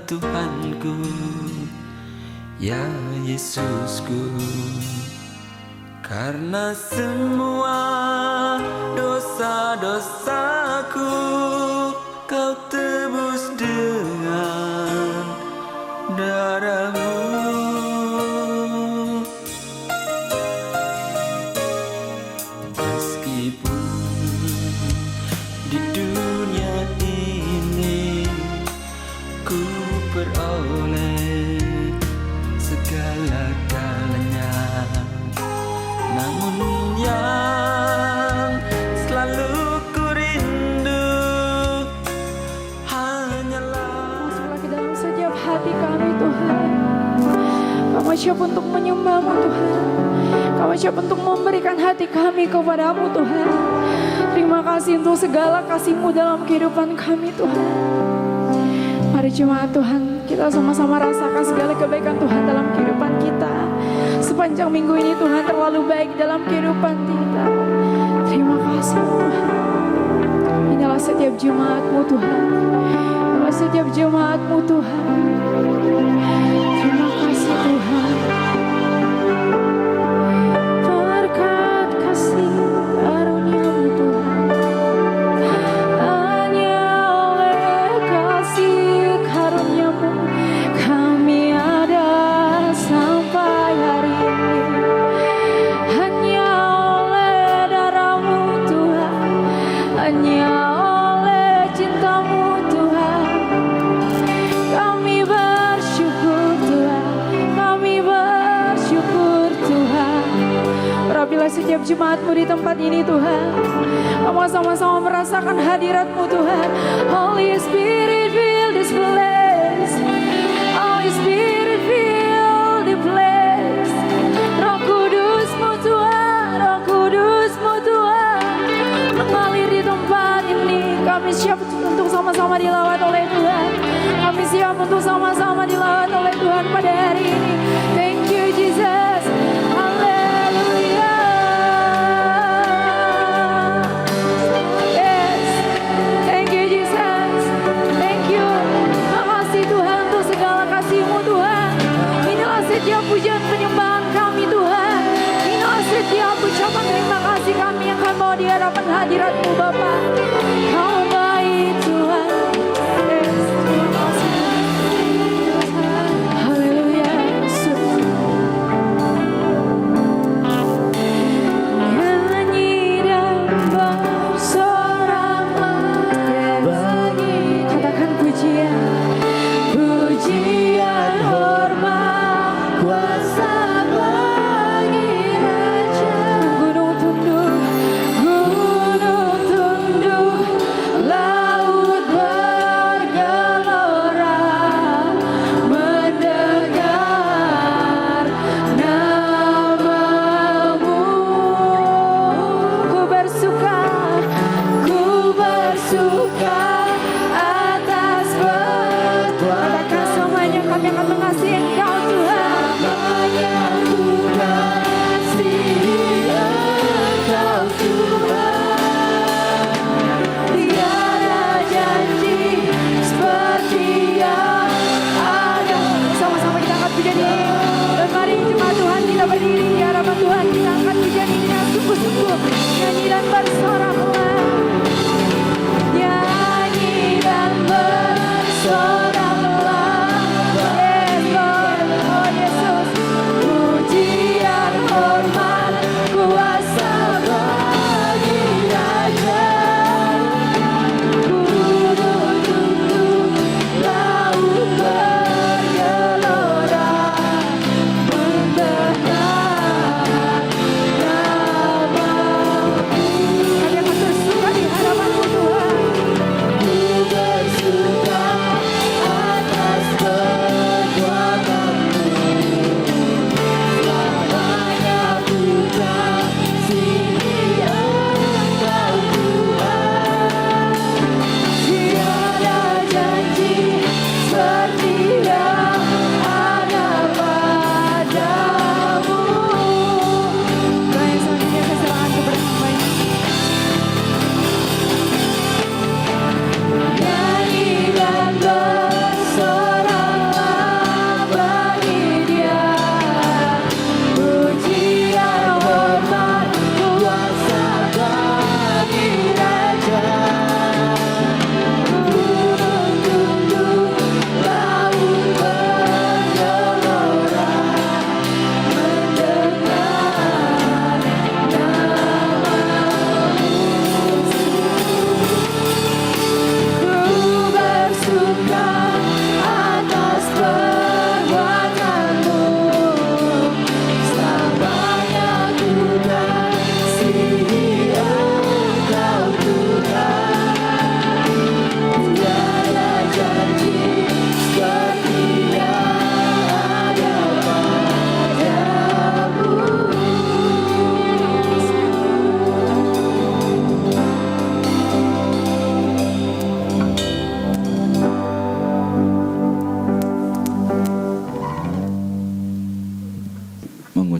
Tuhanku, ya Yesusku. Karena semua dosa-dosaku Kau tebus dengan darah-Mu. Meskipun di dunia ini ku peroleh segala-galanya, namun yang selalu ku rindu hanyalah Masuklah ke dalam setiap hati kami Tuhan. Kami siap untuk menyembah-Mu Tuhan. Kami siap untuk memberikan hati kami kepada-Mu Tuhan. Terima kasih untuk segala kasih-Mu dalam kehidupan kami Tuhan. Mari jemaat Tuhan, kita sama-sama rasakan segala kebaikan Tuhan dalam kehidupan kita. Sepanjang minggu ini Tuhan terlalu baik dalam kehidupan kita. Terima kasih Tuhan. Inilah setiap jemaat-Mu Tuhan. Inilah setiap jemaat-Mu Tuhan. Terima kasih Tuhan. Berkat kasih karunia-Mu Tuhan. Hanya oleh kasih karunia-Mu kami ada sampai hari ini. Hanya oleh darah-Mu Tuhan. Hanya oleh cinta-Mu Tuhan. Kami bersyukur Tuhan. Kami bersyukur Tuhan. Urapilah setiap jemaat-Mu di tempat ini Tuhan. Kamu sama-sama merasakan hadirat-Mu Tuhan. Holy Spirit fill this place. Holy Spirit fill the place. Roh Kudus-Mu Tuhan. Roh Kudus-Mu Tuhan mengalir di tempat ini. Kami siap untuk sama-sama dilawat oleh Tuhan. Kami siap untuk sama-sama dilawat oleh Tuhan pada hari ini. Thank you Jesus. Haleluya. Yes. Thank you Jesus. Thank you. Makasih Tuhan untuk segala kasih-Mu Tuhan. Inilah setiap pujian penyembahan kami Tuhan. Inilah setiap ucapan terima kasih kami yang akan bawa di hadapan hadirat-Mu Bapa. Kau baik Tuhan. Yes. Terima kasih. Haleluya. Yesus. Nyanyi dan bersorak-sorai. Katakan pujian. Pujian hormat kuasa bagi Raja. Gunung tunduk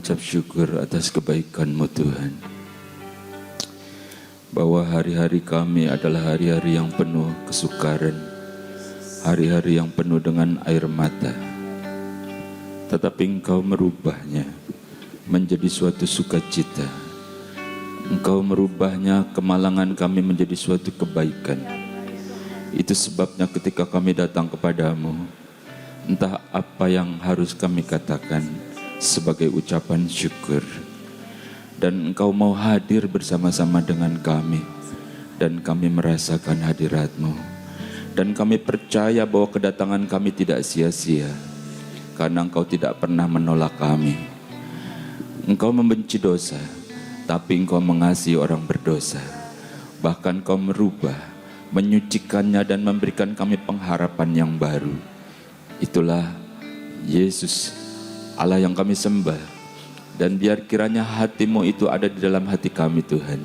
mengucap syukur atas kebaikan-Mu Tuhan. Bahwa hari-hari kami adalah hari-hari yang penuh kesukaran, hari-hari yang penuh dengan air mata. Tetapi Engkau merubahnya menjadi suatu sukacita. Engkau merubahnya kemalangan kami menjadi suatu kebaikan. Itu sebabnya ketika kami datang kepadamu, entah apa yang harus kami katakan sebagai ucapan syukur. Dan Engkau mau hadir bersama-sama dengan kami, dan kami merasakan hadirat-Mu. Dan kami percaya bahwa kedatangan kami tidak sia-sia, karena Engkau tidak pernah menolak kami. Engkau membenci dosa, tapi Engkau mengasihi orang berdosa. Bahkan Engkau merubah, menyucikannya dan memberikan kami pengharapan yang baru. Itulah Yesus, Allah yang kami sembah. Dan biar kiranya hati-Mu itu ada di dalam hati kami Tuhan.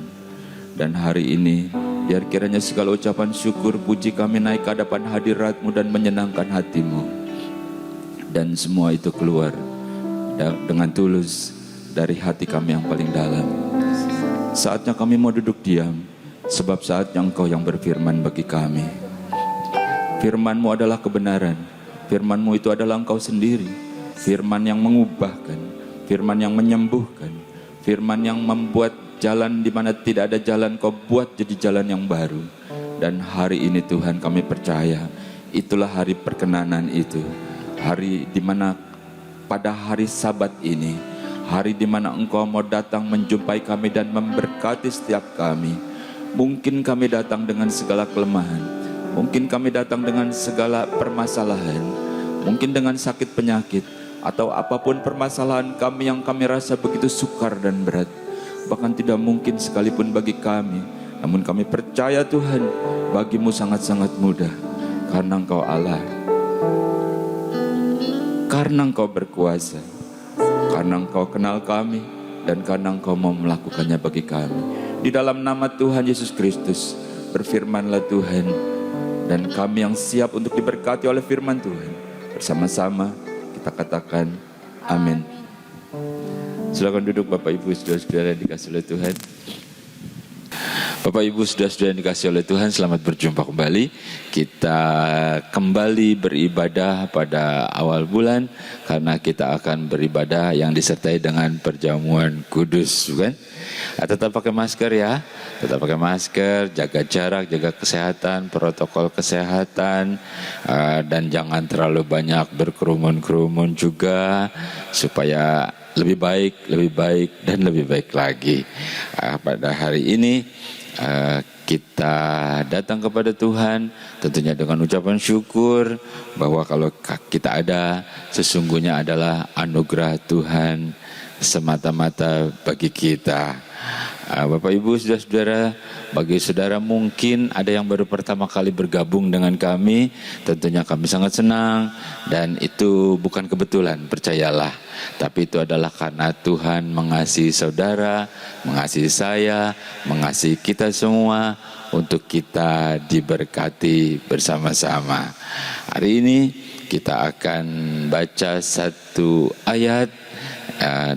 Dan hari ini biar kiranya segala ucapan syukur puji kami naik ke hadapan hadirat-Mu dan menyenangkan hati-Mu. Dan semua itu keluar dengan tulus dari hati kami yang paling dalam. Saatnya kami mau duduk diam, sebab saatnya Engkau yang berfirman bagi kami. Firman-Mu adalah kebenaran. Firman-Mu itu adalah Engkau sendiri. Firman yang mengubahkan, firman yang menyembuhkan, firman yang membuat jalan di mana tidak ada jalan, Kau buat jadi jalan yang baru. Dan hari ini Tuhan kami percaya, itulah hari perkenanan itu. Hari di mana pada hari Sabat ini, hari di mana Engkau mau datang menjumpai kami dan memberkati setiap kami. Mungkin kami datang dengan segala kelemahan, mungkin kami datang dengan segala permasalahan, mungkin dengan sakit penyakit, atau apapun permasalahan kami yang kami rasa begitu sukar dan berat, bahkan tidak mungkin sekalipun bagi kami. Namun kami percaya Tuhan, bagi-Mu sangat-sangat mudah, karena Engkau Allah, karena Engkau berkuasa, karena Engkau kenal kami, dan karena Engkau mau melakukannya bagi kami. Di dalam nama Tuhan Yesus Kristus, berfirmanlah Tuhan, dan kami yang siap untuk diberkati oleh firman Tuhan, bersama-sama kita katakan amin. Silakan duduk Bapak Ibu saudara-saudara yang dikasihi oleh Tuhan. Bapak Ibu saudara-saudara yang dikasihi oleh Tuhan, selamat berjumpa kembali. Kita kembali beribadah pada awal bulan, karena kita akan beribadah yang disertai dengan perjamuan kudus, bukan? Tetap pakai masker ya, tetap pakai masker, jaga jarak, jaga kesehatan, protokol kesehatan, dan jangan terlalu banyak berkerumun-kerumun juga, supaya lebih baik, dan lebih baik lagi. Pada hari ini kita datang kepada Tuhan tentunya dengan ucapan syukur bahwa kalau kita ada, sesungguhnya adalah anugerah Tuhan semata-mata bagi kita. Bapak Ibu saudara-saudara, bagi saudara mungkin ada yang baru pertama kali bergabung dengan kami, tentunya kami sangat senang, dan itu bukan kebetulan, percayalah, tapi itu adalah karena Tuhan mengasihi saudara, mengasihi saya, mengasihi kita semua, untuk kita diberkati bersama-sama. Hari ini kita akan baca satu ayat,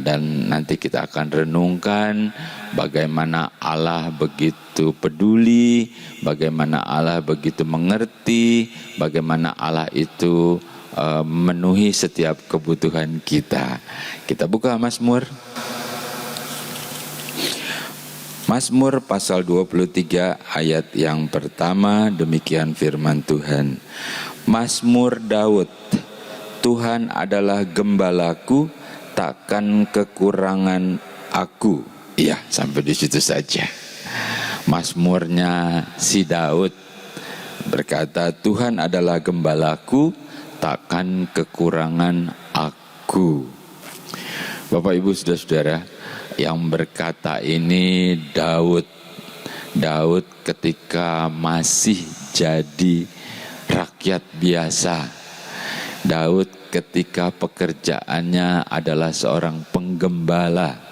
dan nanti kita akan renungkan bagaimana Allah begitu peduli, bagaimana Allah begitu mengerti, bagaimana Allah itu memenuhi setiap kebutuhan kita. Kita buka Mazmur. Mazmur pasal 23 ayat yang pertama, demikian firman Tuhan. Mazmur Daud, Tuhan adalah gembalaku, takkan kekurangan aku. Iya, sampai di situ saja. Mazmurnya si Daud berkata, Tuhan adalah gembalaku, takkan kekurangan aku. Bapak Ibu saudara-saudara, yang berkata ini Daud ketika masih jadi rakyat biasa. Daud ketika pekerjaannya adalah seorang penggembala.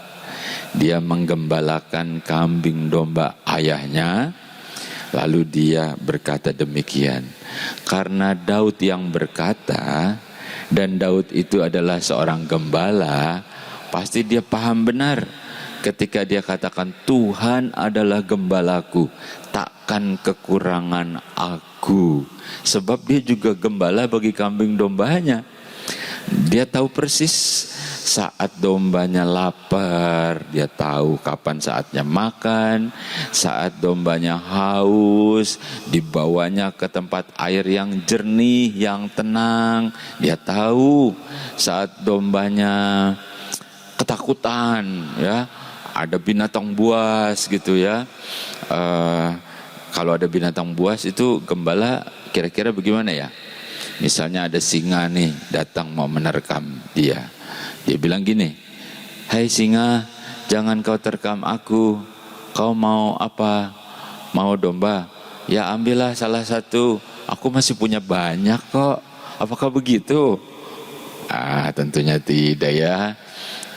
Dia menggembalakan kambing domba ayahnya. Lalu dia berkata demikian. Karena Daud yang berkata, dan Daud itu adalah seorang gembala, pasti dia paham benar ketika dia katakan Tuhan adalah gembalaku, takkan kekurangan aku. Sebab dia juga gembala bagi kambing dombanya. Dia tahu persis saat dombanya lapar, dia tahu kapan saatnya makan. Saat dombanya haus, dibawanya ke tempat air yang jernih, yang tenang. Dia tahu saat dombanya ketakutan, ya, ada binatang buas gitu ya. Kalau ada binatang buas itu gembala kira-kira bagaimana ya? Misalnya ada singa nih datang mau menerkam dia. Dia bilang gini, "Hai singa, jangan kau terkam aku. Kau mau apa? Mau domba? Ya ambillah salah satu. Aku masih punya banyak kok." Apakah begitu? Tentunya tidak ya.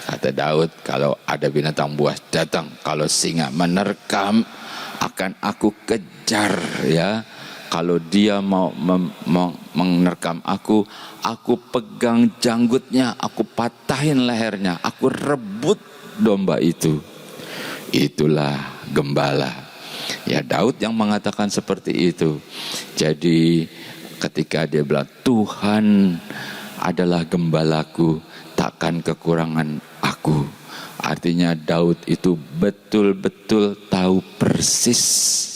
Kata Daud, kalau ada binatang buas datang, kalau singa menerkam, akan aku kejar ya. Kalau dia mau menerkam aku pegang janggutnya, aku patahin lehernya, aku rebut domba itu. Itulah gembala. Ya, Daud yang mengatakan seperti itu. Jadi ketika dia bilang Tuhan adalah gembalaku, takkan kekurangan aku. Artinya Daud itu betul-betul tahu persis.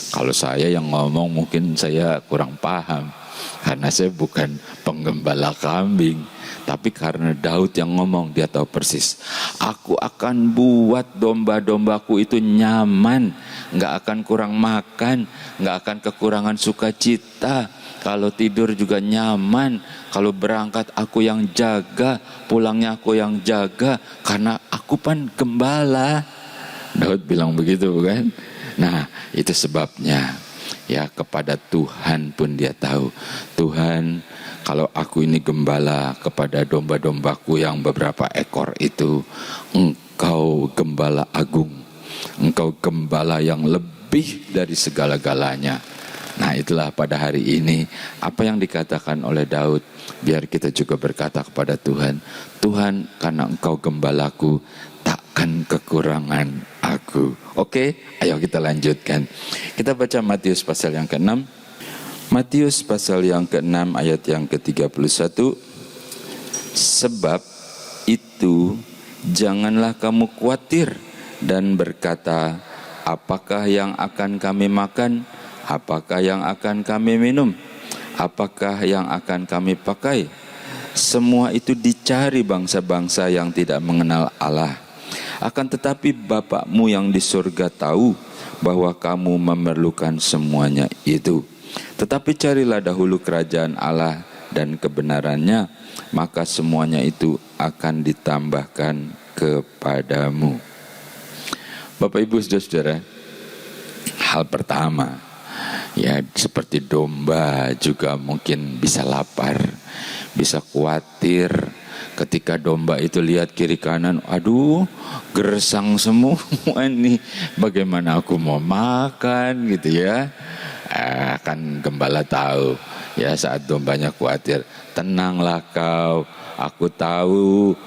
Kalau saya yang ngomong mungkin saya kurang paham, karena saya bukan penggembala kambing. Tapi karena Daud yang ngomong, dia tahu persis. Aku akan buat domba-dombaku itu nyaman, gak akan kurang makan, gak akan kekurangan sukacita. Kalau tidur juga nyaman, kalau berangkat aku yang jaga, pulangnya aku yang jaga, karena aku kan gembala. Daud bilang begitu bukan? Nah, itu sebabnya ya, kepada Tuhan pun dia tahu. Tuhan, kalau aku ini gembala kepada domba-dombaku yang beberapa ekor itu, Engkau gembala agung. Engkau gembala yang lebih dari segala-galanya. Nah, itulah pada hari ini apa yang dikatakan oleh Daud. Biar kita juga berkata kepada Tuhan, Tuhan, karena Engkau gembalaku, takkan kekurangan aku. Oke, ayo kita lanjutkan. Kita baca Matius pasal yang ke-6. Matius pasal yang ke-6 ayat yang ke-31. Sebab itu janganlah kamu khawatir dan berkata, apakah yang akan kami makan? Apakah yang akan kami minum? Apakah yang akan kami pakai? Semua itu dicari bangsa-bangsa yang tidak mengenal Allah. Akan tetapi Bapakmu yang di surga tahu bahwa kamu memerlukan semuanya itu. Tetapi carilah dahulu kerajaan Allah dan kebenarannya, maka semuanya itu akan ditambahkan kepadamu. Bapak Ibu Saudara-saudara, hal pertama, ya seperti domba juga mungkin bisa lapar, bisa khawatir. Ketika domba itu lihat kiri kanan, aduh gersang semua nih, bagaimana aku mau makan gitu ya. Kan gembala tahu ya, saat dombanya khawatir, tenanglah kau, aku tahu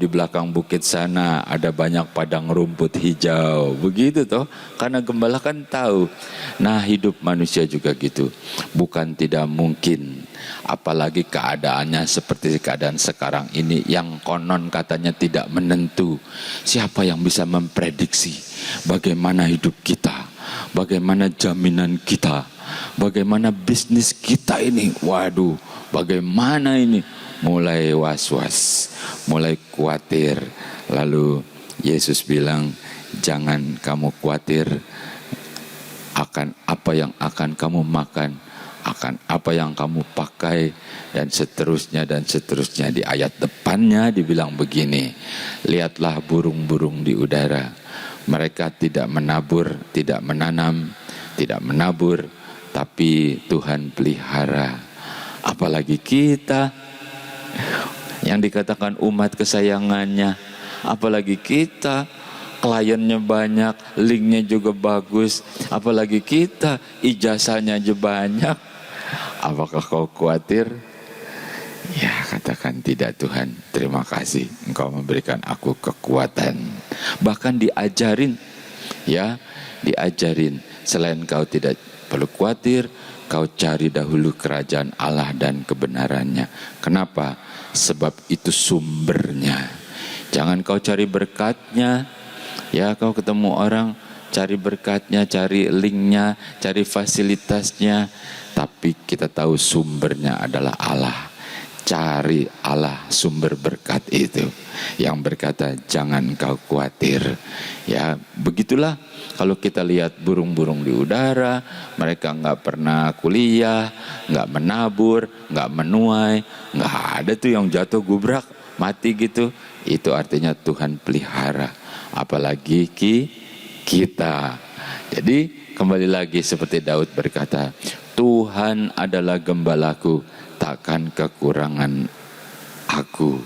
di belakang bukit sana ada banyak padang rumput hijau. Begitu toh, karena gembala kan tahu. Nah, hidup manusia juga gitu. Bukan tidak mungkin, apalagi keadaannya seperti keadaan sekarang ini yang konon katanya tidak menentu. Siapa yang bisa memprediksi bagaimana hidup kita, bagaimana jaminan kita, bagaimana bisnis kita ini? Waduh, bagaimana ini? Mulai was-was, mulai khawatir. Lalu Yesus bilang, jangan kamu khawatir akan apa yang akan kamu makan, akan apa yang kamu pakai, dan seterusnya dan seterusnya. Di ayat depannya dibilang begini, lihatlah burung-burung di udara, mereka tidak menabur, tidak menanam, tidak menabur, tapi Tuhan pelihara. Apalagi kita yang dikatakan umat kesayangannya, apalagi kita kliennya banyak, linknya juga bagus, apalagi kita ijazahnya aja banyak. Apakah kau khawatir? Ya, katakan, tidak Tuhan, terima kasih Engkau memberikan aku kekuatan. Bahkan diajarin, ya, diajarin, selain kau tidak perlu khawatir, kau cari dahulu kerajaan Allah dan kebenarannya. Kenapa? Sebab itu sumbernya. Jangan kau cari berkatnya, ya, kau ketemu orang cari berkatnya, cari linknya, cari fasilitasnya, tapi kita tahu sumbernya adalah Allah. Cari Allah, sumber berkat itu, yang berkata jangan kau khawatir. Ya, begitulah kalau kita lihat burung-burung di udara, mereka nggak pernah kuliah, nggak menabur, nggak menuai, nggak ada tuh yang jatuh gubrak mati gitu. Itu artinya Tuhan pelihara. Apalagi kita. Jadi kembali lagi seperti Daud berkata, Tuhan adalah gembalaku, takkan kekurangan aku.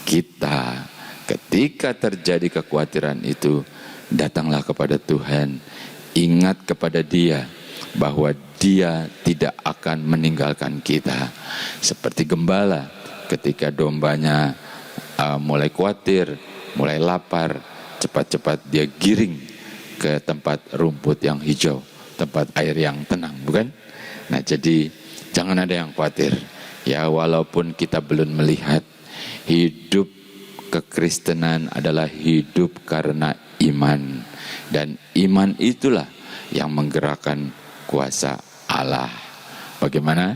Kita ketika terjadi kekhawatiran itu, datanglah kepada Tuhan, ingat kepada Dia bahwa Dia tidak akan meninggalkan kita. Seperti gembala ketika dombanya mulai khawatir, mulai lapar, cepat-cepat dia giring ke tempat rumput yang hijau, tempat air yang tenang, bukan? Nah, jadi jangan ada yang khawatir. Ya, walaupun kita belum melihat, hidup kekristenan adalah hidup karena iman. Dan iman itulah yang menggerakkan kuasa Allah. Bagaimana?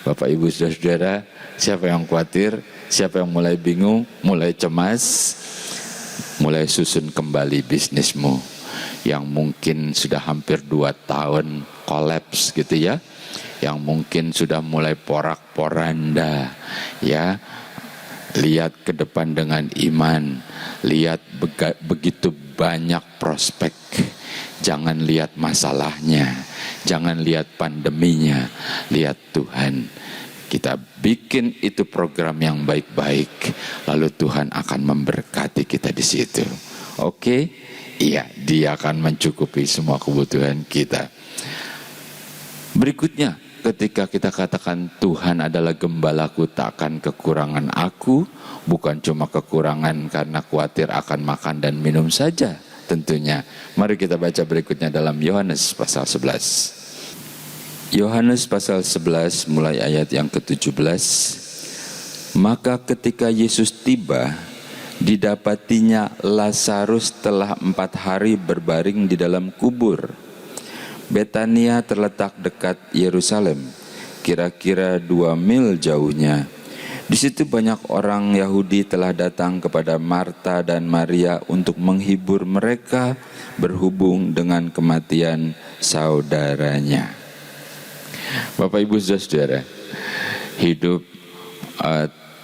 Bapak, Ibu, Saudara, siapa yang khawatir? Siapa yang mulai bingung, mulai cemas? Mulai susun kembali bisnismu yang mungkin sudah hampir 2 tahun kolaps gitu ya, yang mungkin sudah mulai porak-poranda ya. Lihat ke depan dengan iman, lihat begitu banyak prospek. Jangan lihat masalahnya, jangan lihat pandeminya, lihat Tuhan. Kita bikin itu program yang baik-baik, lalu Tuhan akan memberkati kita di situ. Oke? Iya, Dia akan mencukupi semua kebutuhan kita. Berikutnya, ketika kita katakan Tuhan adalah gembalaku, takkan kekurangan aku, bukan cuma kekurangan karena khawatir akan makan dan minum saja tentunya. Mari kita baca berikutnya dalam Yohanes pasal 11. Yohanes pasal 11 mulai ayat yang ke-17. Maka ketika Yesus tiba, didapatinya Lazarus telah 4 hari berbaring di dalam kubur. Betania terletak dekat Yerusalem, kira-kira 2 mil jauhnya. Di situ banyak orang Yahudi telah datang kepada Marta dan Maria untuk menghibur mereka berhubung dengan kematian saudaranya. Bapak, Ibu, Saudara, hidup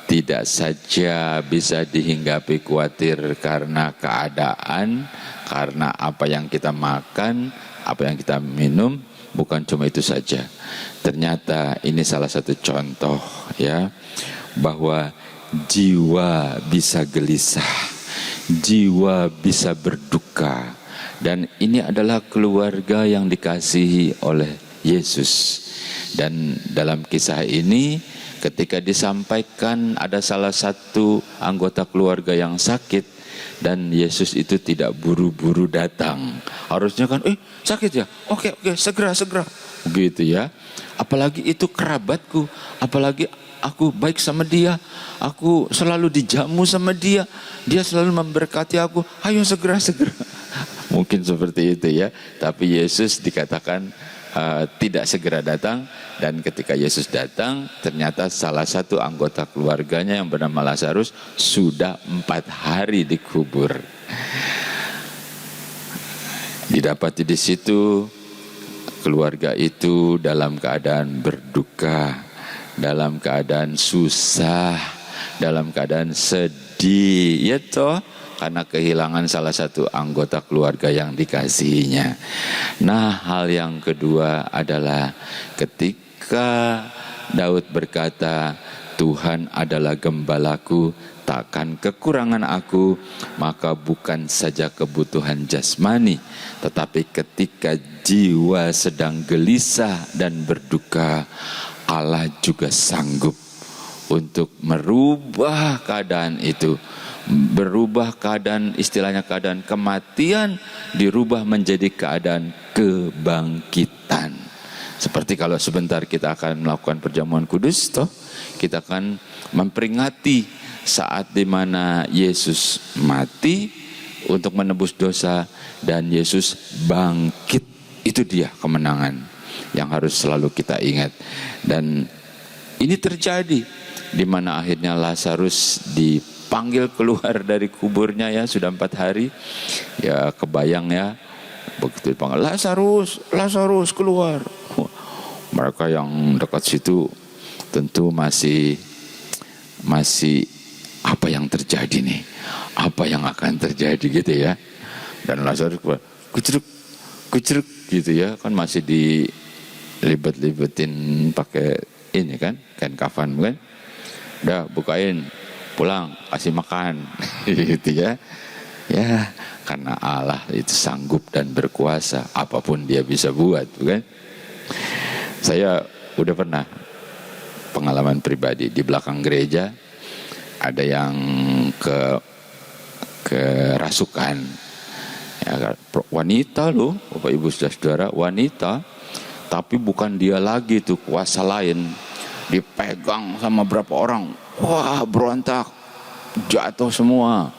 tidak saja bisa dihinggapi khawatir karena keadaan, karena apa yang kita makan, apa yang kita minum, bukan cuma itu saja. Ternyata ini salah satu contoh ya, bahwa jiwa bisa gelisah, jiwa bisa berduka, dan ini adalah keluarga yang dikasihi oleh Yesus. Dan dalam kisah ini, ketika disampaikan ada salah satu anggota keluarga yang sakit, dan Yesus itu tidak buru-buru datang. Harusnya kan, sakit ya? Oke, segera. Begitu ya. Apalagi itu kerabatku, apalagi aku baik sama dia, aku selalu dijamu sama dia, dia selalu memberkati aku, ayo segera. Mungkin seperti itu ya. Tapi Yesus dikatakan tidak segera datang. Dan ketika Yesus datang, ternyata salah satu anggota keluarganya yang bernama Lazarus sudah 4 hari dikubur. Didapati di situ keluarga itu dalam keadaan berduka, dalam keadaan susah, dalam keadaan sedih, ya toh, karena kehilangan salah satu anggota keluarga yang dikasihinya. Nah, hal yang kedua adalah ketika Daud berkata, Tuhan adalah gembalaku, takkan kekurangan aku, maka bukan saja kebutuhan jasmani, tetapi ketika jiwa sedang gelisah dan berduka, Allah juga sanggup untuk merubah keadaan itu. Berubah keadaan, istilahnya keadaan kematian dirubah menjadi keadaan kebangkitan. Seperti kalau sebentar kita akan melakukan perjamuan kudus, toh kita akan memperingati saat dimana Yesus mati untuk menebus dosa dan Yesus bangkit. Itu dia kemenangan yang harus selalu kita ingat. Dan ini terjadi di mana akhirnya Lazarus dipanggil keluar dari kuburnya, ya sudah 4 hari. Ya kebayang ya, begitu dipanggil, Lazarus, Lazarus keluar. Mereka yang dekat situ tentu masih apa yang terjadi nih, apa yang akan terjadi gitu ya. Dan Lazarus kucruk gitu ya, kan masih dilibet-libetin pakai ini kan, kain kafan kan. Udah bukain, pulang, kasih makan gitu ya. Ya, karena Allah itu sanggup dan berkuasa, apapun dia bisa buat, bukan? Saya udah pernah pengalaman pribadi di belakang gereja, ada yang kerasukan. Ya, wanita loh, Bapak Ibu Saudara, wanita, tapi bukan dia lagi tuh, kuasa lain. Dipegang sama berapa orang, wah berontak, jatuh semua,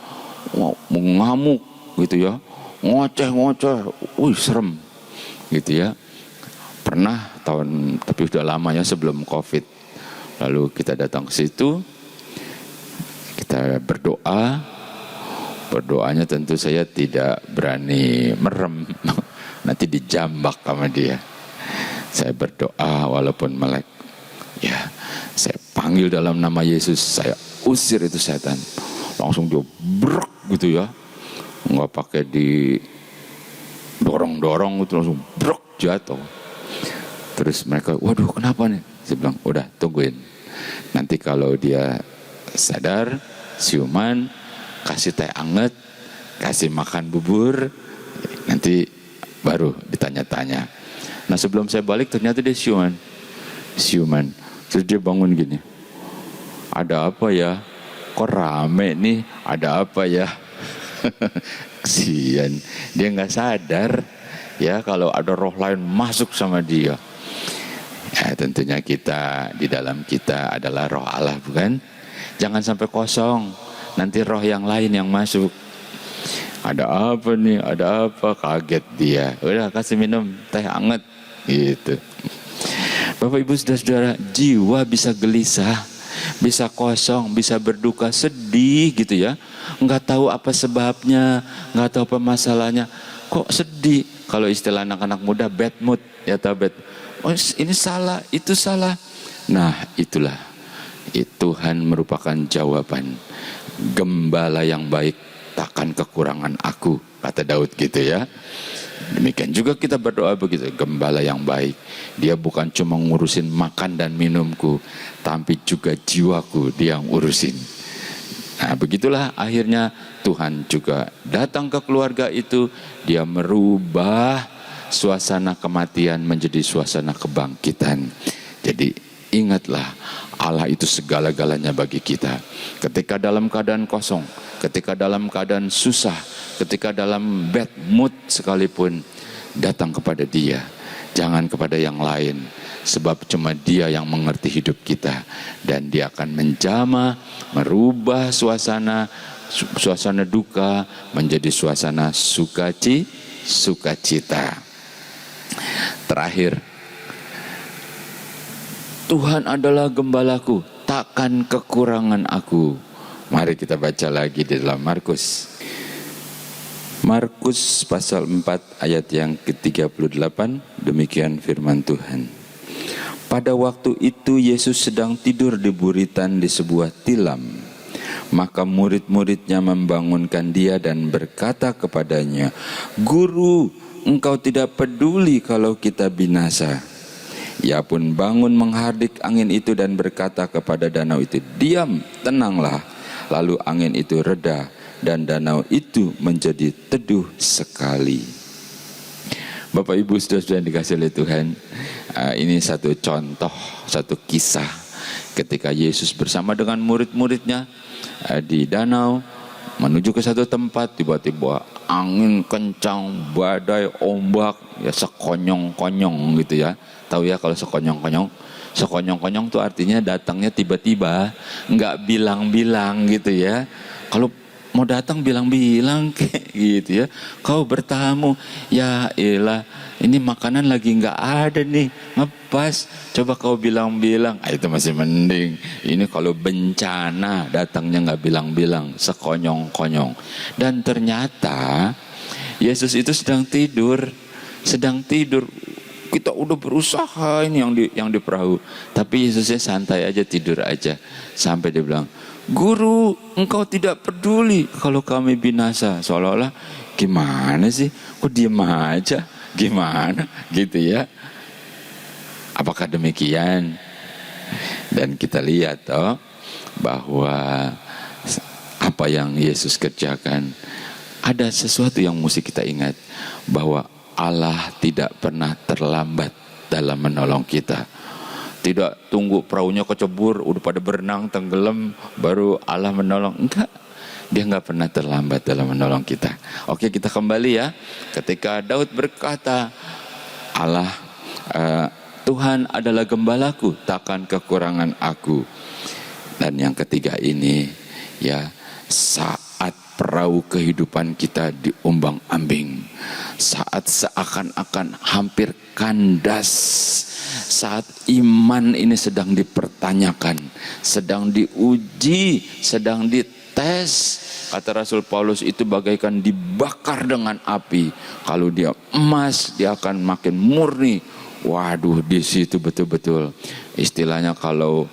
wah, mengamuk gitu ya, ngoceh, wih serem gitu ya. Pernah tahun, tapi sudah lamanya sebelum COVID, lalu kita datang ke situ, kita berdoanya tentu saya tidak berani merem, nanti dijambak sama dia. Saya berdoa walaupun melek. Ya, saya panggil dalam nama Yesus, saya usir itu setan. Langsung dia brek gitu ya, nggak pakai di dorong itu, langsung brek jatuh. Terus mereka, waduh kenapa nih? Saya bilang, udah tungguin. Nanti kalau dia sadar, siuman, kasih teh anget, kasih makan bubur, nanti baru ditanya-tanya. Nah sebelum saya balik ternyata dia siuman. Terus dia bangun gini, ada apa ya? Kok rame nih? Ada apa ya? Kesian, dia nggak sadar ya kalau ada roh lain masuk sama dia. Ya tentunya kita, di dalam kita adalah roh Allah, bukan? Jangan sampai kosong, nanti roh yang lain yang masuk. Ada apa nih? Ada apa? Kaget dia. Udah kasih minum teh hangat gitu. Bapak Ibu Saudara-saudara, jiwa bisa gelisah, bisa kosong, bisa berduka, sedih gitu ya. Nggak tahu apa sebabnya, nggak tahu apa masalahnya. Kok sedih? Kalau istilah anak-anak muda, bad mood, ya tahu bad. Oh ini salah, itu salah. Nah itulah, Tuhan merupakan jawaban. Gembala yang baik takkan kekurangan aku, kata Daud gitu ya. Demikian juga kita berdoa begitu, gembala yang baik. Dia bukan cuma ngurusin makan dan minumku, tapi juga jiwaku dia yang urusin. Nah begitulah akhirnya Tuhan juga datang ke keluarga itu. Dia merubah suasana kematian menjadi suasana kebangkitan. Jadi ingatlah, Allah itu segala-galanya bagi kita. Ketika dalam keadaan kosong, ketika dalam keadaan susah, ketika dalam bad mood sekalipun, datang kepada Dia, jangan kepada yang lain. Sebab cuma Dia yang mengerti hidup kita, dan Dia akan menjamah, merubah suasana duka menjadi suasana sukacita. Terakhir, Tuhan adalah gembalaku, takkan kekurangan aku. Mari kita baca lagi di dalam Markus pasal 4 ayat yang ke-38. Demikian firman Tuhan. Pada waktu itu Yesus sedang tidur di buritan di sebuah tilam. Maka murid-muridnya membangunkan dia dan berkata kepadanya, "Guru, engkau tidak peduli kalau kita binasa." Ia pun bangun menghardik angin itu dan berkata kepada danau itu, "Diam, tenanglah." Lalu angin itu reda dan danau itu menjadi teduh sekali. Bapak Ibu saudara-saudara yang dikasihi oleh Tuhan, ini satu contoh, satu kisah Ketika Yesus bersama dengan murid-muridnya di danau menuju ke satu tempat, tiba-tiba angin kencang, badai, ombak, ya sekonyong-konyong gitu ya. Tahu ya kalau sekonyong-konyong? Sekonyong-konyong tuh artinya datangnya tiba-tiba, nggak bilang-bilang gitu ya. Kalau mau datang bilang-bilang kayak gitu ya. Kau bertamu, ya elah, ini makanan lagi nggak ada nih, ngepas. Coba kau bilang-bilang, itu masih mending. Ini kalau bencana datangnya nggak bilang-bilang, sekonyong-konyong. Dan ternyata Yesus itu sedang tidur. Kita udah berusaha ini yang di perahu, tapi Yesusnya santai aja, tidur aja. Sampai dia bilang, Guru, engkau tidak peduli kalau kami binasa. Seolah-olah gimana sih, kok diem aja, gimana gitu ya. Apakah demikian? Dan kita lihat bahwa apa yang Yesus kerjakan, ada sesuatu yang mesti kita ingat, bahwa Allah tidak pernah terlambat dalam menolong kita. Tidak tunggu perahunya kecebur, udah pada berenang, tenggelam, baru Allah menolong. Enggak, dia enggak pernah terlambat dalam menolong kita. Oke, kita kembali ya. Ketika Daud berkata, Tuhan adalah gembalaku, takkan kekurangan aku. Dan yang ketiga ini, ya, saat perahu kehidupan kita diombang-ambing, saat seakan-akan hampir kandas, saat iman ini sedang dipertanyakan, sedang diuji, sedang dites, kata Rasul Paulus, itu bagaikan dibakar dengan api. Kalau dia emas, dia akan makin murni. Waduh, di situ betul-betul istilahnya kalau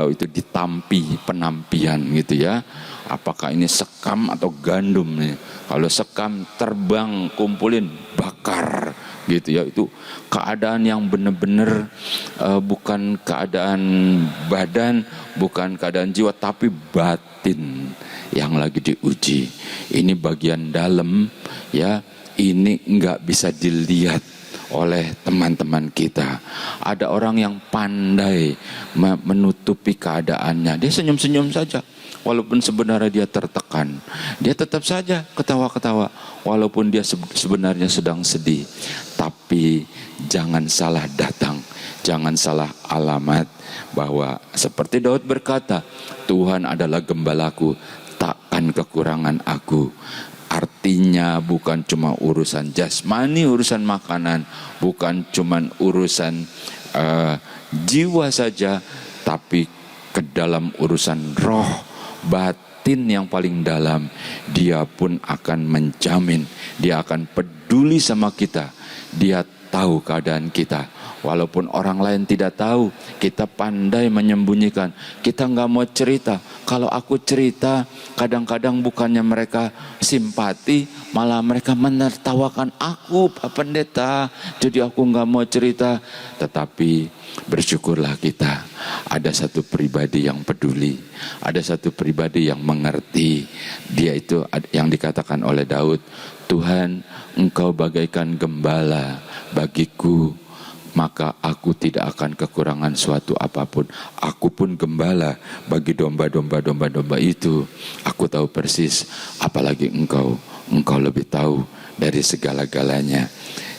itu ditampi, penampian gitu ya. Apakah ini sekam atau gandum nih? Kalau sekam terbang, kumpulin, bakar gitu ya. Itu keadaan yang benar-benar bukan keadaan badan, bukan keadaan jiwa, tapi batin yang lagi diuji. Ini bagian dalam ya, ini nggak bisa dilihat oleh teman-teman kita. Ada orang yang pandai menutupi keadaannya. Dia senyum-senyum saja, walaupun sebenarnya dia tertekan. Dia tetap saja ketawa-ketawa, walaupun dia sebenarnya sedang sedih. Tapi jangan salah datang, jangan salah alamat. Bahwa seperti Daud berkata, Tuhan adalah gembalaku, takkan kekurangan aku. Artinya bukan cuma urusan jasmani, urusan makanan, bukan cuma urusan jiwa saja, tapi ke dalam urusan roh, batin yang paling dalam. Dia pun akan menjamin, dia akan peduli sama kita, dia tahu keadaan kita. Walaupun orang lain tidak tahu, kita pandai menyembunyikan. Kita nggak mau cerita. Kalau aku cerita, kadang-kadang bukannya mereka simpati, malah mereka menertawakan aku, Pak Pendeta. Jadi aku nggak mau cerita. Tetapi bersyukurlah kita, ada satu pribadi yang peduli, ada satu pribadi yang mengerti. Dia itu yang dikatakan oleh Daud, Tuhan, Engkau bagaikan gembala bagiku, maka aku tidak akan kekurangan suatu apapun. Aku pun gembala bagi domba-domba itu. Aku tahu persis, apalagi engkau lebih tahu dari segala-galanya.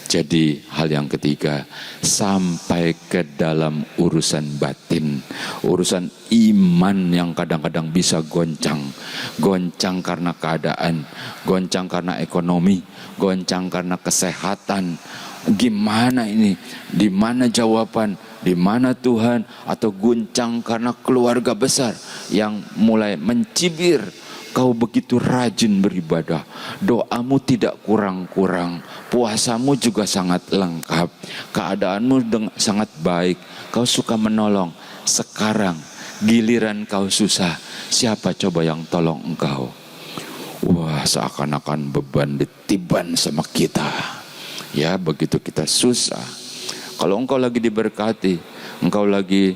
Jadi hal yang ketiga, sampai ke dalam urusan batin, urusan iman yang kadang-kadang bisa goncang. Goncang karena keadaan, goncang karena ekonomi, goncang karena kesehatan. Gimana ini? Di mana jawaban? Di mana Tuhan? Atau guncang karena keluarga besar yang mulai mencibir. Kau begitu rajin beribadah, doamu tidak kurang-kurang, puasamu juga sangat lengkap, keadaanmu sangat baik, kau suka menolong. Sekarang giliran kau susah, siapa coba yang tolong engkau? Wah, seakan-akan beban ditiban sama kita. Ya, begitu kita susah. Kalau engkau lagi diberkati, engkau lagi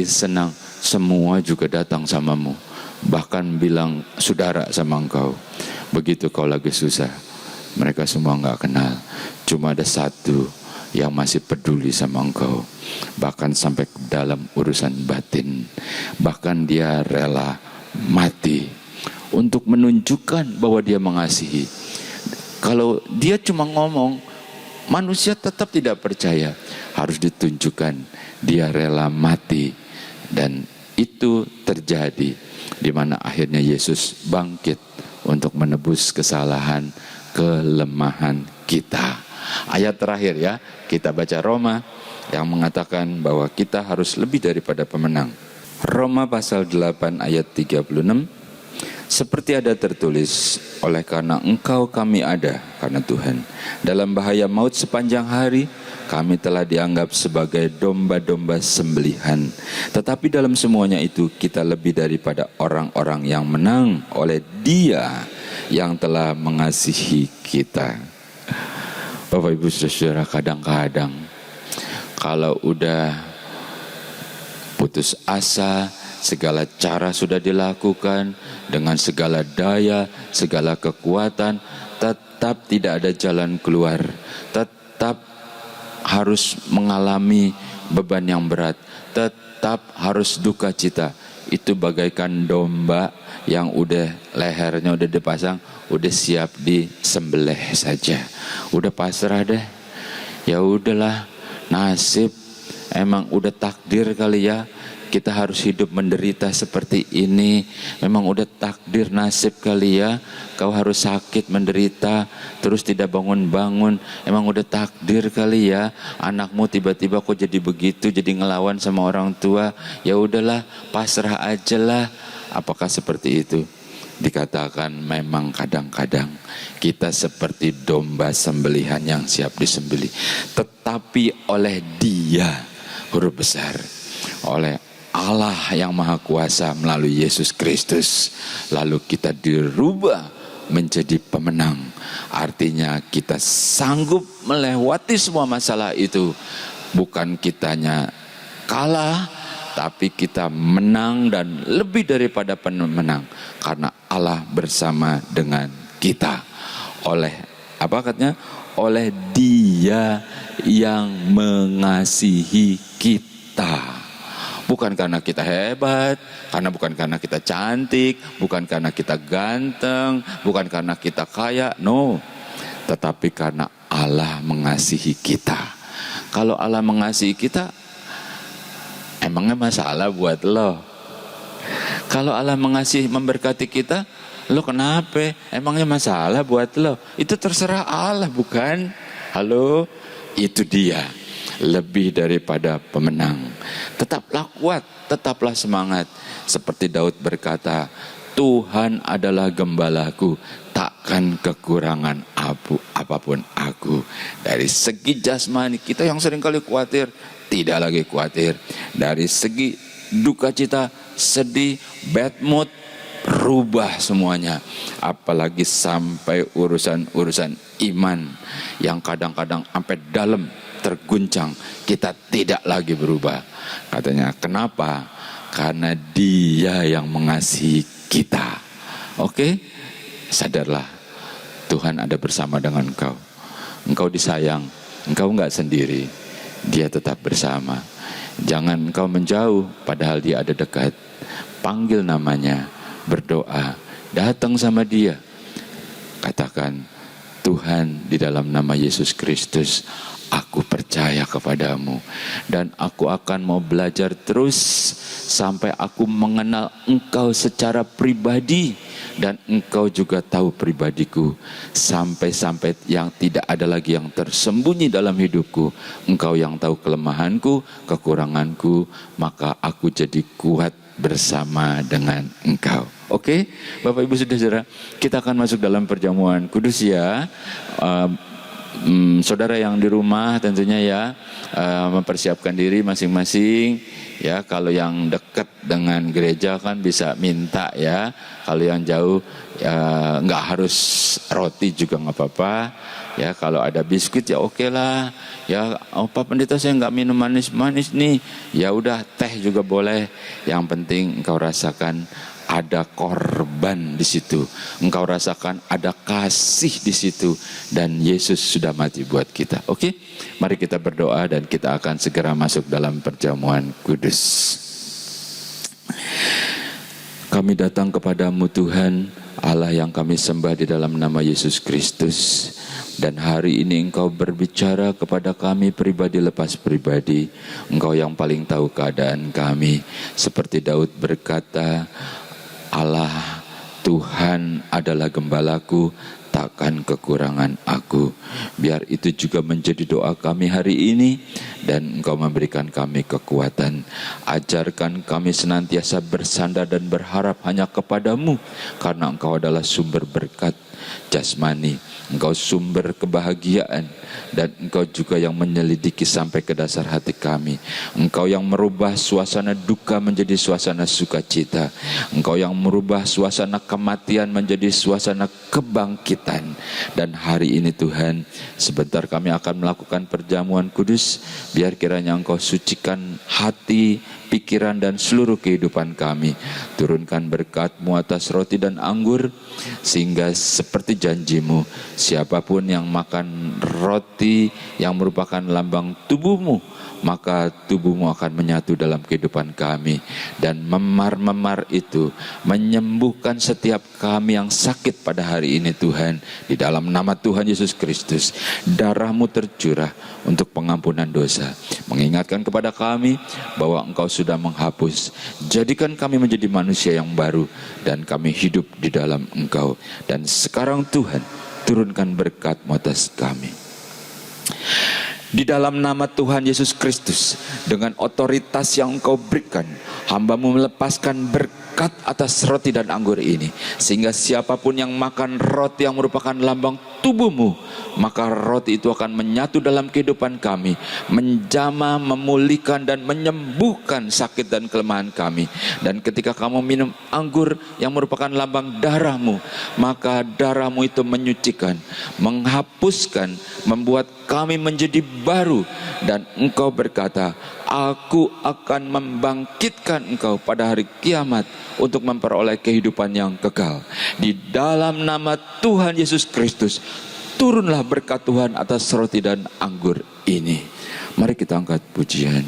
senang, semua juga datang samamu. Bahkan bilang saudara sama engkau. Begitu kau lagi susah, mereka semua enggak kenal. Cuma ada satu yang masih peduli sama engkau, bahkan sampai ke dalam urusan batin. Bahkan dia rela mati untuk menunjukkan bahwa dia mengasihi. Kalau dia cuma ngomong, manusia tetap tidak percaya. Harus ditunjukkan dia rela mati. Dan itu terjadi di mana akhirnya Yesus bangkit untuk menebus kesalahan, kelemahan kita. Ayat terakhir ya, kita baca Roma yang mengatakan bahwa kita harus lebih daripada pemenang. Roma pasal 8 ayat 36. Seperti ada tertulis, oleh karena engkau kami ada, karena Tuhan. Dalam bahaya maut sepanjang hari, kami telah dianggap sebagai domba-domba sembelihan. Tetapi dalam semuanya itu, kita lebih daripada orang-orang yang menang oleh Dia yang telah mengasihi kita. Bapak Ibu Saudara, kadang-kadang kalau udah putus asa, segala cara sudah dilakukan dengan segala daya, segala kekuatan, tetap tidak ada jalan keluar. Tetap harus mengalami beban yang berat. Tetap harus duka cita. Itu bagaikan domba yang udah lehernya udah dipasang, udah siap disembelih saja. Udah pasrah deh. Ya udahlah, nasib emang udah takdir kali ya. Kita harus hidup menderita seperti ini. Memang udah takdir nasib kali ya. Kau harus sakit menderita terus tidak bangun-bangun. Emang udah takdir kali ya. Anakmu tiba-tiba kok jadi begitu, jadi ngelawan sama orang tua. Ya udahlah, pasrah aja lah. Apakah seperti itu? Dikatakan memang kadang-kadang kita seperti domba sembelihan yang siap disembelih. Tetapi oleh Dia, huruf besar, oleh Allah yang Maha Kuasa melalui Yesus Kristus, lalu kita dirubah menjadi pemenang. Artinya kita sanggup melewati semua masalah itu. Bukan kitanya kalah, tapi kita menang dan lebih daripada pemenang. Karena Allah bersama dengan kita. Oleh apa katanya? Oleh Dia yang mengasihi kita. Bukan karena kita hebat, bukan karena kita cantik, bukan karena kita ganteng, bukan karena kita kaya, no. Tetapi karena Allah mengasihi kita. Kalau Allah mengasihi kita, emangnya masalah buat lo? Kalau Allah mengasihi memberkati kita, lo kenapa? Emangnya masalah buat lo? Itu terserah Allah, bukan? Halo, itu Dia. Lebih daripada pemenang. Tetaplah kuat, tetaplah semangat. Seperti Daud berkata, Tuhan adalah gembalaku, takkan kekurangan apapun aku. Dari segi jasmani, kita yang seringkali khawatir, tidak lagi khawatir. Dari segi duka cita, sedih, bad mood, rubah semuanya. Apalagi sampai urusan iman yang kadang-kadang sampai dalam terguncang, kita tidak lagi berubah. Katanya, kenapa? Karena Dia yang mengasihi kita. Oke? Sadarlah, Tuhan ada bersama dengan engkau. Engkau disayang, engkau enggak sendiri. Dia tetap bersama. Jangan engkau menjauh, padahal Dia ada dekat. Panggil namanya, berdoa, datang sama Dia. Katakan, Tuhan, di dalam nama Yesus Kristus, aku percaya kepadamu dan aku akan mau belajar terus sampai aku mengenal Engkau secara pribadi dan Engkau juga tahu pribadiku, sampai yang tidak ada lagi yang tersembunyi dalam hidupku. Engkau yang tahu kelemahanku, kekuranganku, maka aku jadi kuat bersama dengan Engkau. Oke, Bapak Ibu Saudara, kita akan masuk dalam perjamuan kudus ya. Saudara yang di rumah tentunya ya, mempersiapkan diri masing-masing ya. Kalau yang dekat dengan gereja kan bisa minta ya. Kalau yang jauh ya nggak harus roti juga nggak apa-apa ya. Kalau ada biskuit ya oke lah ya. Pak Pendeta, saya nggak minum manis-manis nih, ya udah teh juga boleh. Yang penting engkau rasakan ada korban di situ. Engkau rasakan ada kasih di situ, dan Yesus sudah mati buat kita. Oke, mari kita berdoa dan kita akan segera masuk dalam perjamuan kudus. Kami datang kepadamu Tuhan Allah yang kami sembah di dalam nama Yesus Kristus. Dan hari ini Engkau berbicara kepada kami pribadi lepas pribadi. Engkau yang paling tahu keadaan kami. Seperti Daud berkata, Allah Tuhan adalah gembalaku, takkan kekurangan aku. Biar itu juga menjadi doa kami hari ini, dan Engkau memberikan kami kekuatan. Ajarkan kami senantiasa bersandar dan berharap hanya kepadamu, karena Engkau adalah sumber berkat jasmani, Engkau sumber kebahagiaan, dan Engkau juga yang menyelidiki sampai ke dasar hati kami. Engkau yang merubah suasana duka menjadi suasana sukacita. Engkau yang merubah suasana kematian menjadi suasana kebangkitan. Dan hari ini Tuhan, sebentar kami akan melakukan perjamuan kudus. Biar kiranya Engkau sucikan hati, pikiran dan seluruh kehidupan kami. Turunkan berkat-Mu atas roti dan anggur, sehingga seperti janji-Mu, siapapun yang makan roti yang merupakan lambang tubuh-Mu, maka tubuh-Mu akan menyatu dalam kehidupan kami. Dan memar-memar itu menyembuhkan setiap kami yang sakit pada hari ini Tuhan. Di dalam nama Tuhan Yesus Kristus, darah-Mu tercurah untuk pengampunan dosa. Mengingatkan kepada kami bahwa Engkau sudah menghapus. Jadikan kami menjadi manusia yang baru, dan kami hidup di dalam Engkau. Dan sekarang Tuhan, turunkan berkat-Mu atas kami. Di dalam nama Tuhan Yesus Kristus, dengan otoritas yang Engkau berikan, hamba-Mu melepaskan berkat atas roti dan anggur ini, sehingga siapapun yang makan roti yang merupakan lambang tubuh-Mu, maka roti itu akan menyatu dalam kehidupan kami, menjamah, memulihkan dan menyembuhkan sakit dan kelemahan kami. Dan ketika kamu minum anggur yang merupakan lambang darah-Mu, maka darah-Mu itu menyucikan, menghapuskan, membuat kami menjadi baru. Dan Engkau berkata, Aku akan membangkitkan engkau pada hari kiamat untuk memperoleh kehidupan yang kekal. Di dalam nama Tuhan Yesus Kristus, turunlah berkat Tuhan atas roti dan anggur ini. Mari kita angkat pujian.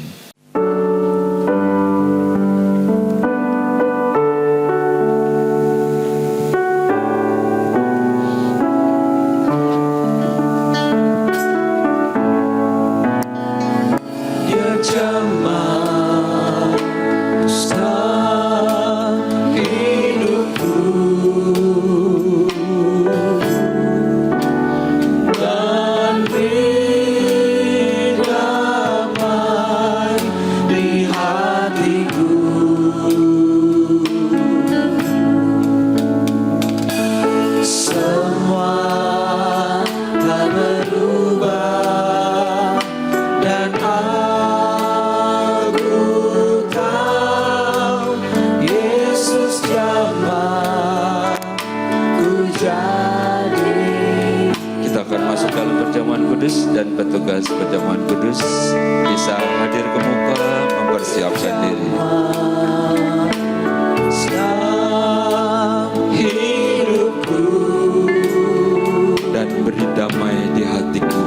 Dan petugas perjamuan kudus bisa hadir ke muka, mempersiapkan diri. Hidupku dan beri damai di hatiku.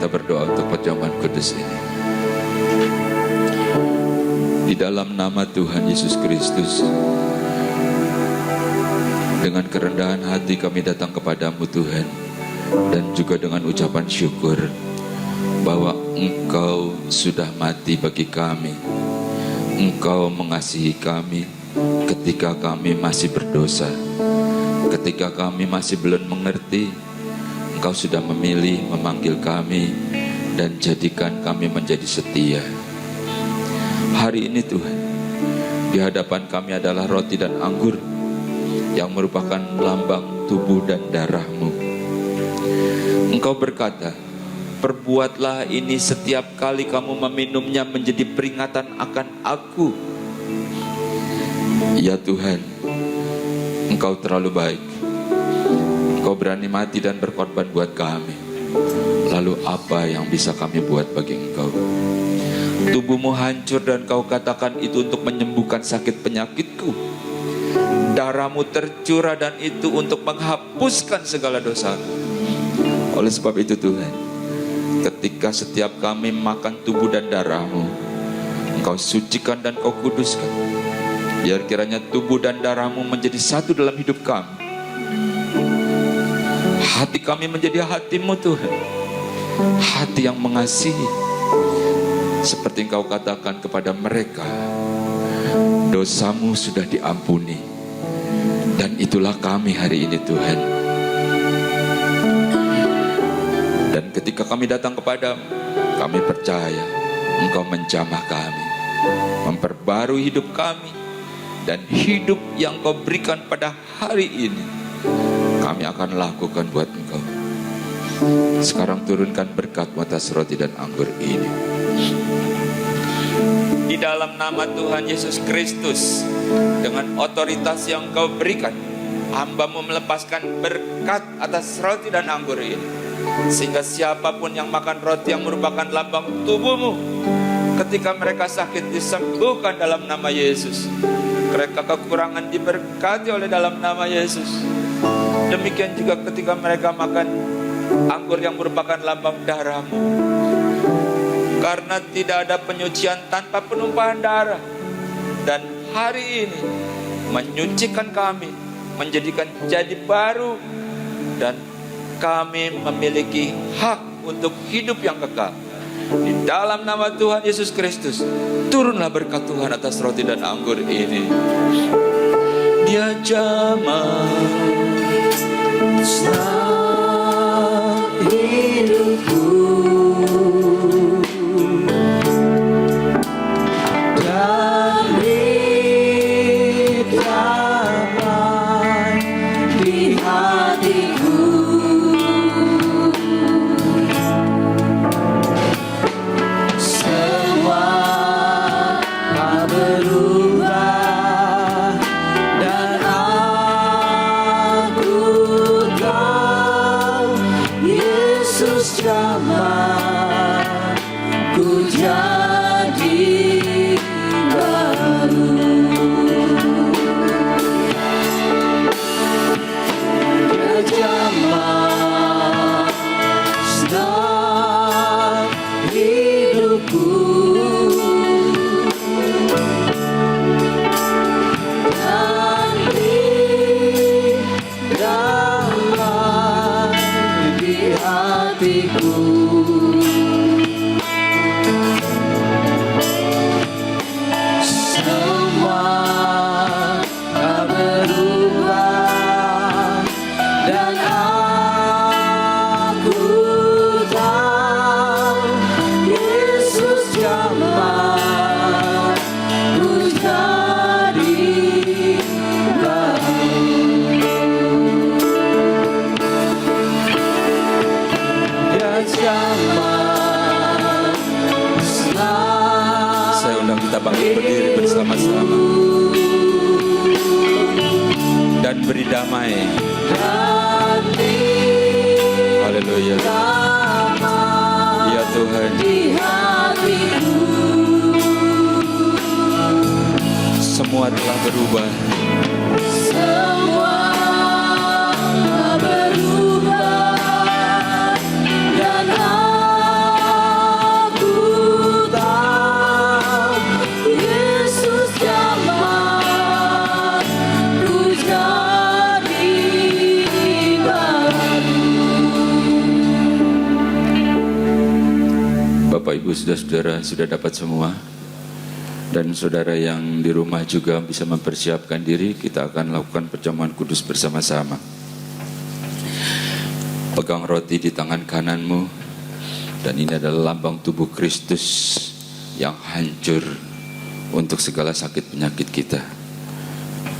kita berdoa untuk perjamuan kudus ini. Di dalam nama Tuhan Yesus Kristus, dengan kerendahan hati kami datang kepadamu Tuhan, dan juga dengan ucapan syukur bahwa Engkau sudah mati bagi kami. Engkau mengasihi kami ketika kami masih berdosa, ketika kami masih belum mengerti. Engkau sudah memilih memanggil kami dan jadikan kami menjadi setia. Hari ini Tuhan, di hadapan kami adalah roti dan anggur yang merupakan lambang tubuh dan darah-Mu. Engkau berkata, perbuatlah ini setiap kali kamu meminumnya menjadi peringatan akan Aku. Ya Tuhan, Engkau terlalu baik. Engkau berani mati dan berkorban buat kami. Lalu apa yang bisa kami buat bagi Engkau? Tubuhmu hancur dan Kau katakan itu untuk menyembuhkan sakit penyakitku. Darahmu tercurah dan itu untuk menghapuskan segala dosa. Oleh sebab itu Tuhan, ketika setiap kami makan tubuh dan darah-Mu, Engkau sucikan dan Kau kuduskan. Biar kiranya tubuh dan darah-Mu menjadi satu dalam hidup kami. Hati kami menjadi hati-Mu Tuhan, hati yang mengasihi. Seperti Engkau katakan kepada mereka, dosamu sudah diampuni. Dan itulah kami hari ini Tuhan. Dan ketika kami datang kepadamu, kami percaya Engkau menjamah kami, memperbarui hidup kami. Dan hidup yang Kau berikan pada hari ini, kami akan lakukan buat Engkau. Sekarang turunkan berkat-Mu atas roti dan anggur ini. Di dalam nama Tuhan Yesus Kristus, dengan otoritas yang Kau berikan, hamba-Mu melepaskan berkat atas roti dan anggur ini. Sehingga siapapun yang makan roti yang merupakan lambang tubuh-Mu, ketika mereka sakit disembuhkan dalam nama Yesus. Mereka kekurangan diberkati oleh dalam nama Yesus. Demikian juga ketika mereka makan anggur yang merupakan lambang darah-Mu. Karena tidak ada penyucian tanpa penumpahan darah. Dan hari ini menyucikan kami, menjadikan jadi baru. Dan kami memiliki hak untuk hidup yang kekal. Di dalam nama Tuhan Yesus Kristus, turunlah berkat Tuhan atas roti dan anggur ini. Dia jamah hidupku, dan damai di hatiku. Semua tak berubah dan aku tahu Yesus jamah ku jadi baru. Dia jamah sedang hidupku, dan damai di hatiku. Semua tak berubah dan aku tahu Yesus jamah ku jadi baru. Dia jamah selalu. Saya undang kita bangkit berdiri bersama-sama dan beri damai. Haleluya. Ya Tuhan, semua telah berubah. Semua berubah dan Ibu, saudara-saudara sudah dapat semua. Dan saudara yang di rumah juga bisa mempersiapkan diri. Kita akan lakukan perjamuan kudus bersama-sama. Pegang roti di tangan kananmu. Dan ini adalah lambang tubuh Kristus yang hancur untuk segala sakit penyakit kita.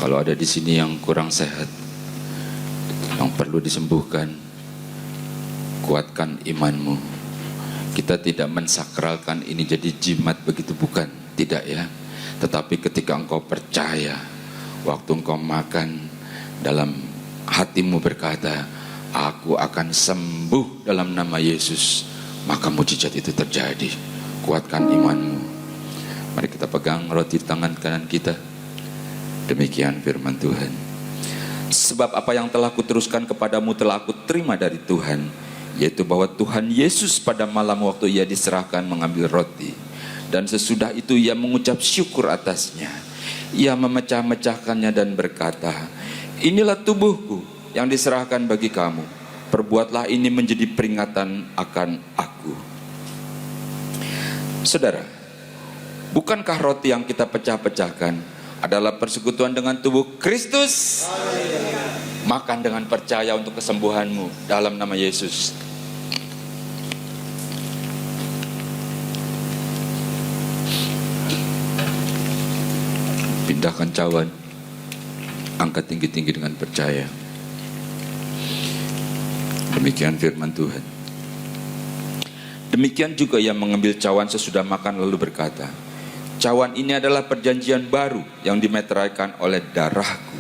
Kalau ada di sini yang kurang sehat, yang perlu disembuhkan, kuatkan imanmu. Kita tidak mensakralkan ini jadi jimat, begitu bukan, tidak ya. Tetapi ketika engkau percaya, waktu engkau makan, dalam hatimu berkata, aku akan sembuh dalam nama Yesus, maka mujizat itu terjadi. Kuatkan imanmu. Mari kita pegang roti di tangan kanan kita. Demikian firman Tuhan. Sebab apa yang telah kuteruskan kepadamu telah aku terima dari Tuhan, yaitu bahwa Tuhan Yesus pada malam waktu ia diserahkan mengambil roti, dan sesudah itu ia mengucap syukur atasnya. Ia memecah-mecahkannya dan berkata, inilah tubuhku yang diserahkan bagi kamu. Perbuatlah ini menjadi peringatan akan aku. Saudara, bukankah roti yang kita pecah-pecahkan adalah persekutuan dengan tubuh Kristus? Makan dengan percaya untuk kesembuhanmu dalam nama Yesus. Pindahkan cawan, angkat tinggi-tinggi dengan percaya. Demikian firman Tuhan. Demikian juga ia mengambil cawan sesudah makan lalu berkata, cawan ini adalah perjanjian baru yang dimeteraikan oleh darahku.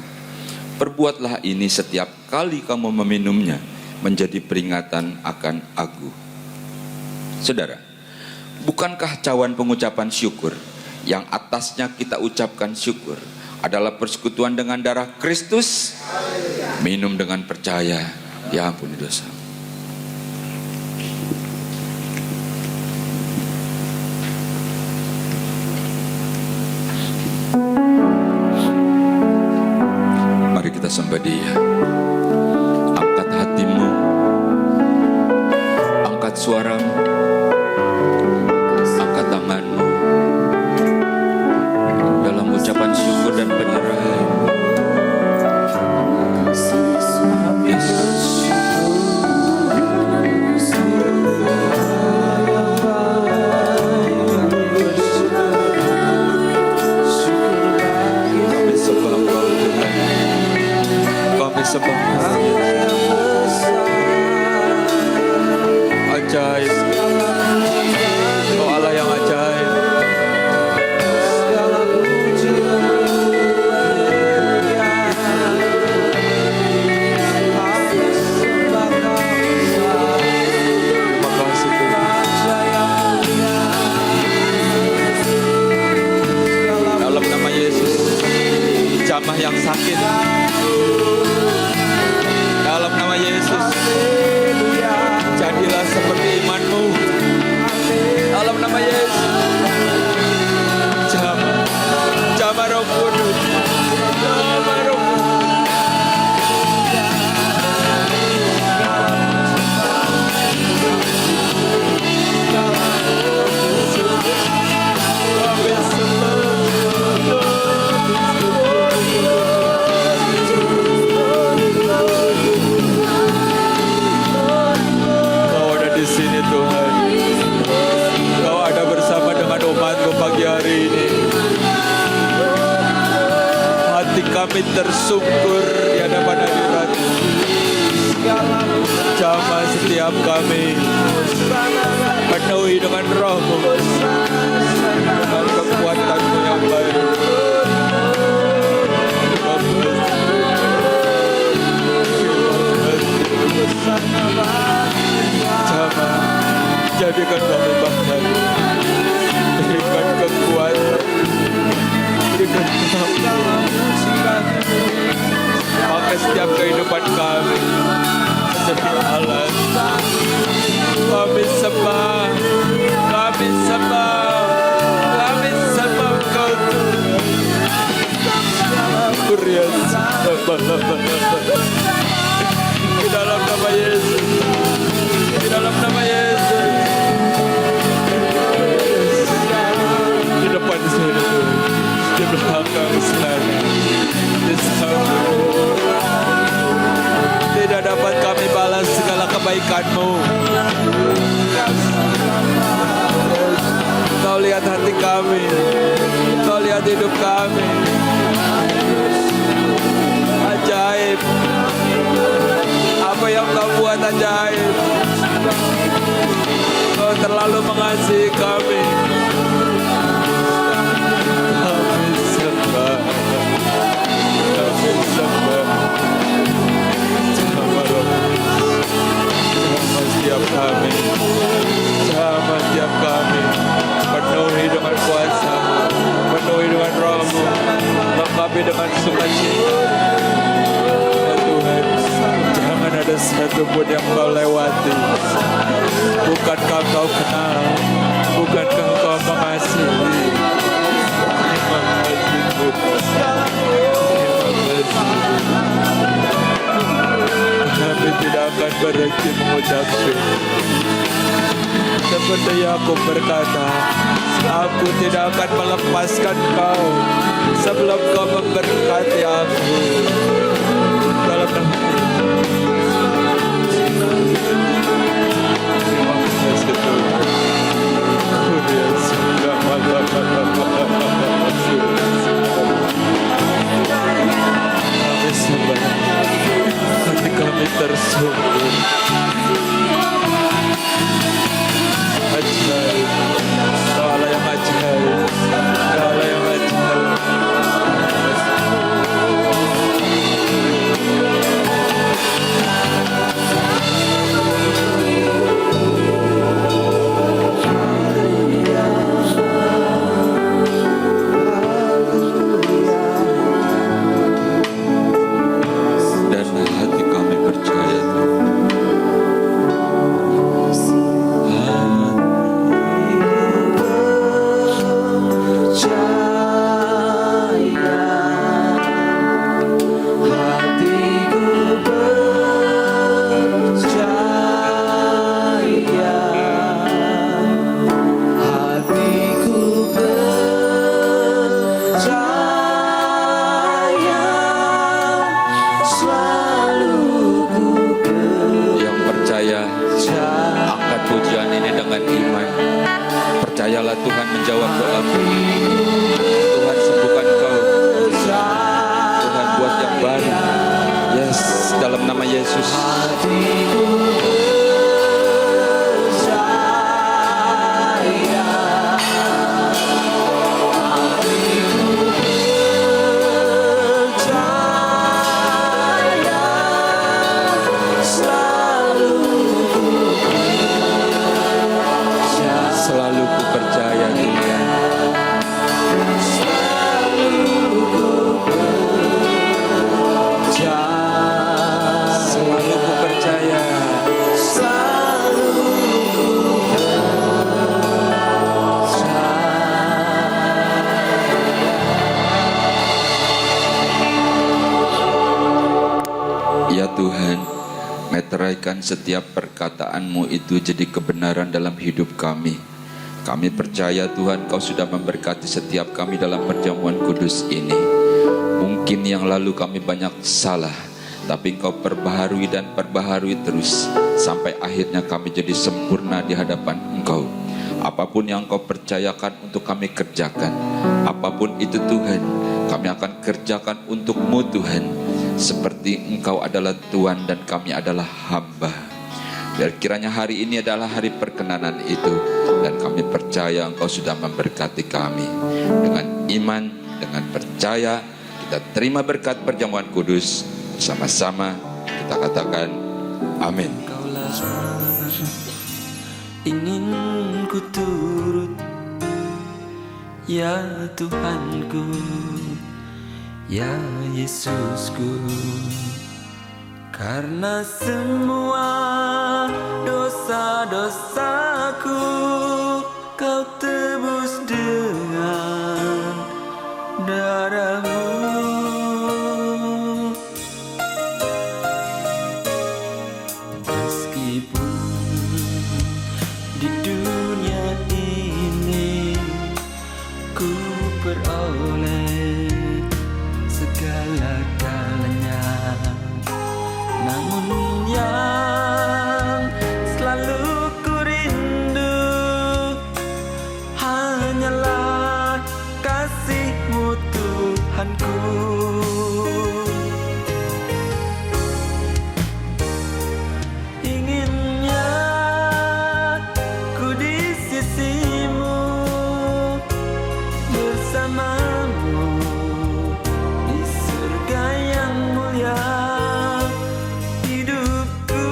Perbuatlah ini setiap kali kamu meminumnya menjadi peringatan akan aku. Saudara, bukankah cawan pengucapan syukur yang atasnya kita ucapkan syukur adalah persekutuan dengan darah Kristus? Minum dengan percaya, ya ampuni dosa. Sembah Dia. Angkat hatimu, angkat suaramu, angkat tanganmu dalam ucapan syukur dan penyerahan. Yes. Ajaib, oh Allah yang ajaib. Terima kasih Tuhan. Dalam nama Yesus, jamah yang sakit. Dalam nama Yesus, jadilah seperti imanmu. Dalam nama Yesus, jamah Roh Kudus, jamah Roh pagi hari ini. Hati kami tersungkur di hadapan hadirat-Mu. Jamah setiap kami, penuhi dengan Roh-Mu, dengan kekuatan-Mu yang baru. Jamah, jadikan kami bangsa, berikan kekuatan, berikan kemampuan, pakai setiap kehidupan kami menjadi alat. Kami sembah, kami sembah, kami sembah Engkau Tuhan. Di dalam nama Yesus, di dalam nama Yesus. kebaikan-Mu. Kau lihat hati kami, Kau lihat hidup kami. Ajaib. Apa yang Kau buat ajaib. Kau terlalu mengasihi kami. Kami sembah. Kami sembah. Jamah setiap kami. Jamah setiap kami. Penuhi dengan kuasa, penuhi dengan Roh-Mu, lengkapi dengan sukacita. Ya Tuhan, jangan ada satu pun yang Kau lewati. Bukankah Kau kenal, bukankah Kau mengasihi. Terima kasih Tuhan. Kami tidak akan berhenti mengucap syukur. Seperti Yakub berkata, aku tidak akan melepaskan Kau sebelum Kau memberkati aku. Dalam nama terima kasih Tuhan. Kami sembah, hati kami tersungkur. Ajaib, Kau Allah yang ajaib, Kau Allah yang ajaib. Dan hati kami percaya percayalah Tuhan menjawab doamu. Tuhan sembuhkan kau. Tuhan buat yang baru. Yes, dalam nama Yesus. Selalu ku percaya Tuhan. Selalu ku percaya. Ya Tuhan, meteraikan setiap perkataanmu itu jadi kebenaran dalam hidup kami. Kami percaya Tuhan Kau sudah memberkati setiap kami dalam perjamuan kudus ini. Mungkin yang lalu kami banyak salah, tapi Engkau perbaharui dan perbaharui terus, sampai akhirnya kami jadi sempurna di hadapan Engkau. Apapun yang Engkau percayakan untuk kami kerjakan, apapun itu Tuhan, kami akan kerjakan untuk-Mu Tuhan. Seperti Engkau adalah Tuhan dan kami adalah hamba. Biar kiranya hari ini adalah hari perkenanan itu, dan kami percaya Engkau sudah memberkati kami. Dengan iman, dengan percaya, kita terima berkat perjamuan kudus. Bersama-sama kita katakan amin. Kaulah ingin ku turut, ya Tuhanku, ya Yesusku. Karena semua dosa-dosaku Kau tebus dengan darah-Mu. Meskipun di dunia ini ku peroleh segala-galanya, namun yang Tuhanku. Inginnya ku di sisimu, bersamamu di surga yang mulia. Hidupku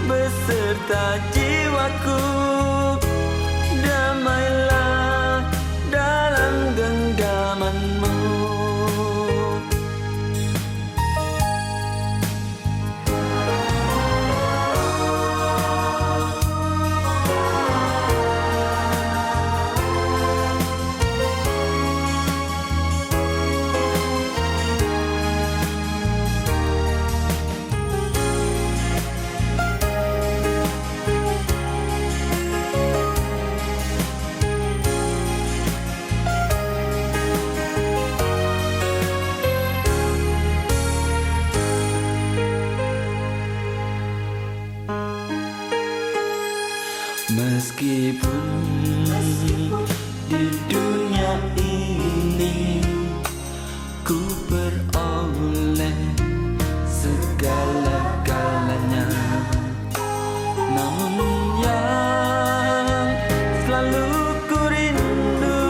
beserta jiwaku, damailah dalam genggamanmu. Meskipun di dunia ini ku beroleh segala-galanya, namun yang selalu ku rindu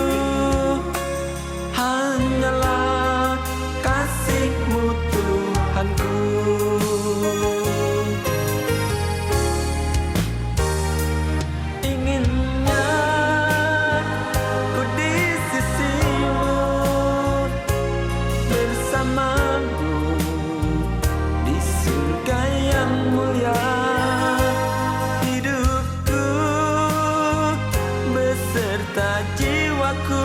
hanyalah kasih-Mu Tuhanku. Inginnya ku di sisimu, bersamamu di surga yang mulia. Hidupku beserta jiwaku,